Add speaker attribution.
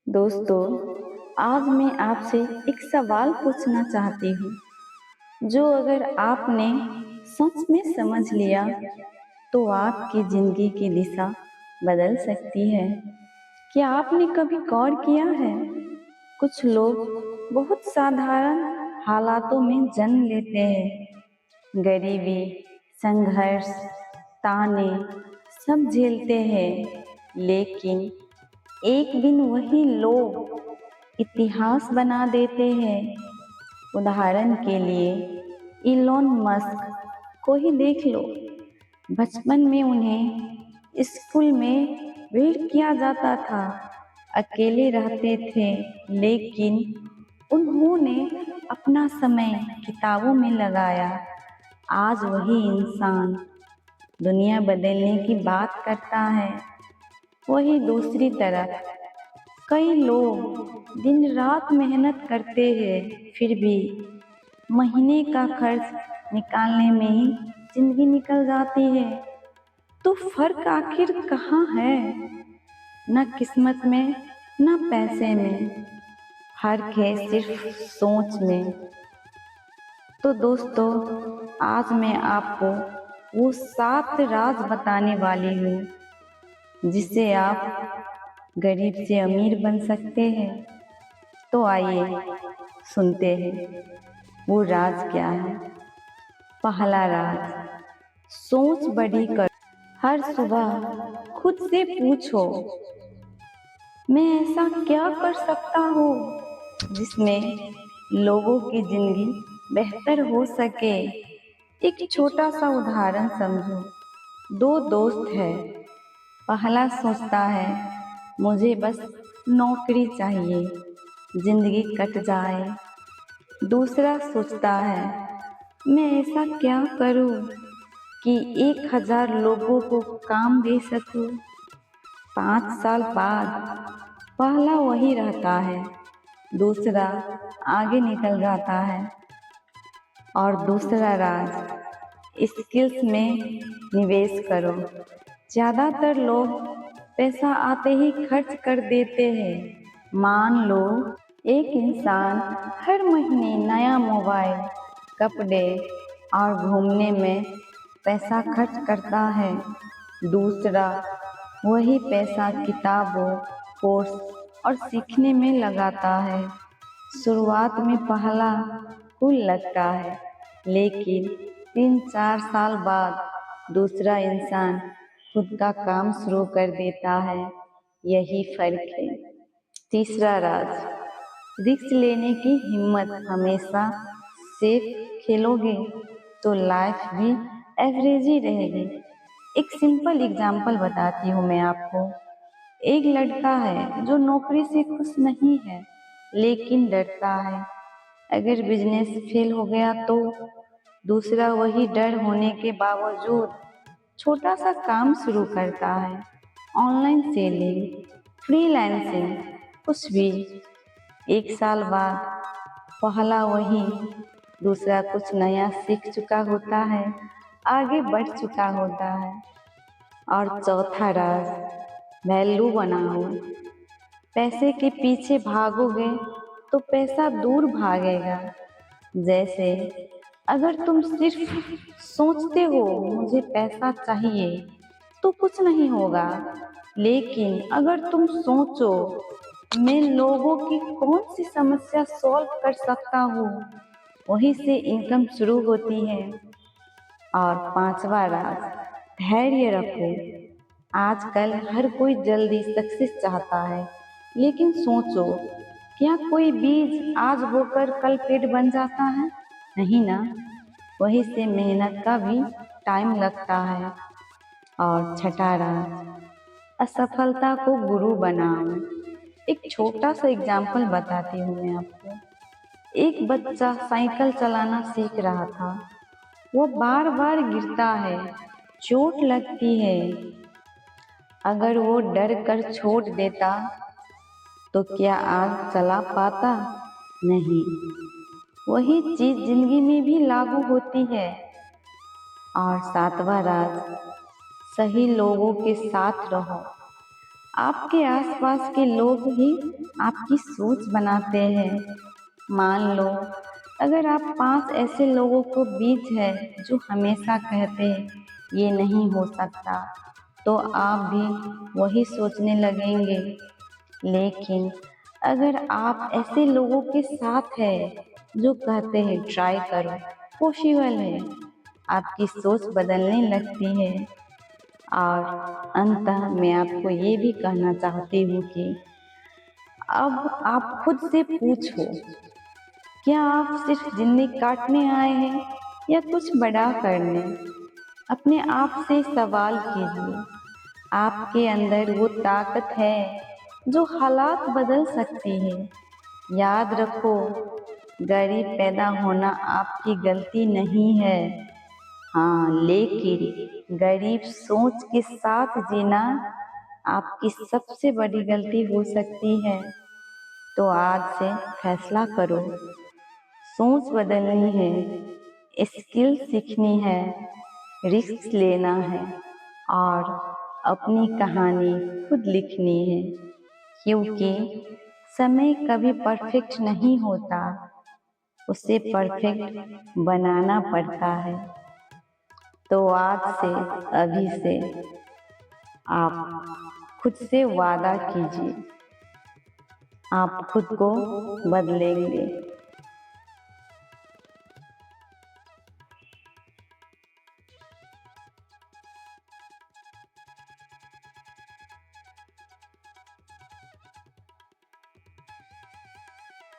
Speaker 1: दोस्तों, आज मैं आपसे एक सवाल पूछना चाहती हूँ जो अगर आपने सच में समझ लिया तो आपकी जिंदगी की दिशा बदल सकती है। क्या आपने कभी गौर किया है? कुछ लोग बहुत साधारण हालातों में जन्म लेते हैं, गरीबी, संघर्ष, ताने सब झेलते हैं, लेकिन एक दिन वही लोग इतिहास बना देते हैं। उदाहरण के लिए इलोन मस्क को ही देख लो। बचपन में उन्हें स्कूल में वेट किया जाता था, अकेले रहते थे, लेकिन उन्होंने अपना समय किताबों में लगाया। आज वही इंसान दुनिया बदलने की बात करता है। वही दूसरी तरफ कई लोग दिन रात मेहनत करते हैं, फिर भी महीने का खर्च निकालने में ही जिंदगी निकल जाती है। तो फर्क आखिर कहाँ है? न किस्मत में, न पैसे में, फर्क है सिर्फ सोच में। तो दोस्तों, आज मैं आपको वो 7 राज बताने वाली हूँ जिससे आप गरीब से अमीर बन सकते हैं। तो आइए सुनते हैं वो राज क्या है। पहला राज, सोच बड़ी कर। हर सुबह खुद से पूछो, मैं ऐसा क्या कर सकता हूँ जिसमें लोगों की जिंदगी बेहतर हो सके। एक छोटा सा उदाहरण समझो। दो दोस्त हैं। पहला सोचता है, मुझे बस नौकरी चाहिए, जिंदगी कट जाए। दूसरा सोचता है, मैं ऐसा क्या करूं कि 1000 लोगों को काम दे सकूं। 5 साल बाद पहला वही रहता है, दूसरा आगे निकल जाता है। और दूसरा राज, स्किल्स में निवेश करो। ज़्यादातर लोग पैसा आते ही खर्च कर देते हैं। मान लो एक इंसान हर महीने नया मोबाइल, कपड़े और घूमने में पैसा खर्च करता है। दूसरा वही पैसा किताबों, कोर्स और सीखने में लगाता है। शुरुआत में पहला कुल लगता है, लेकिन 3-4 साल बाद दूसरा इंसान खुद का काम शुरू कर देता है। यही फर्क है। तीसरा राज, रिस्क लेने की हिम्मत। हमेशा सेफ खेलोगे तो लाइफ भी एवरेज ही रहेगी। एक सिंपल एग्जाम्पल बताती हूँ मैं आपको। एक लड़का है जो नौकरी से खुश नहीं है, लेकिन डरता है अगर बिजनेस फेल हो गया तो। दूसरा वही डर होने के बावजूद छोटा सा काम शुरू करता है, ऑनलाइन सेलिंग, फ्रीलांसिंग, कुछ भी। 1 साल बाद पहला वही, दूसरा कुछ नया सीख चुका होता है, आगे बढ़ चुका होता है। और चौथा राज, वैल्यू बनाओ। पैसे के पीछे भागोगे तो पैसा दूर भागेगा। जैसे अगर तुम सिर्फ सोचते हो मुझे पैसा चाहिए तो कुछ नहीं होगा, लेकिन अगर तुम सोचो मैं लोगों की कौन सी समस्या सॉल्व कर सकता हूँ, वहीं से इनकम शुरू होती है। और पांचवा राज, धैर्य रखो। आजकल हर कोई जल्दी सक्सेस चाहता है, लेकिन सोचो क्या कोई बीज आज बोकर कल पेड़ बन जाता है? नहीं ना। वहीं से मेहनत का भी टाइम लगता है। और छठा राज, असफलता को गुरु बनाओ। एक छोटा सा एग्जाम्पल बताती हूँ मैं आपको। एक बच्चा साइकिल चलाना सीख रहा था। वो बार बार गिरता है, चोट लगती है। अगर वो डर कर छोड़ देता तो क्या आज चला पाता? नहीं। वही चीज जिंदगी में भी लागू होती है। और सातवां राज, सही लोगों के साथ रहो। आपके आसपास के लोग ही आपकी सोच बनाते हैं। मान लो, अगर आप 5 ऐसे लोगों को बीच है जो हमेशा कहते हैं ये नहीं हो सकता, तो आप भी वही सोचने लगेंगे। लेकिन अगर आप ऐसे लोगों के साथ हैं जो कहते हैं ट्राई करो, पॉसिबल है, आपकी सोच बदलने लगती है। और अंततः मैं आपको ये भी कहना चाहती हूँ कि अब आप खुद से पूछो, क्या आप सिर्फ जिंदगी काटने आए हैं या कुछ बड़ा करने? अपने आप से सवाल कीजिए, आपके अंदर वो ताकत है जो हालात बदल सकती है। याद रखो, गरीब पैदा होना आपकी गलती नहीं है। हाँ, लेकिन गरीब सोच के साथ जीना आपकी सबसे बड़ी गलती हो सकती है। तो आज से फैसला करो, सोच बदलनी है, स्किल सीखनी है, रिस्क लेना है और अपनी कहानी खुद लिखनी है। क्योंकि समय कभी परफेक्ट नहीं होता, उसे परफेक्ट बनाना पड़ता है। तो आज से, अभी से आप खुद से वादा कीजिए, आप खुद को बदलेंगे।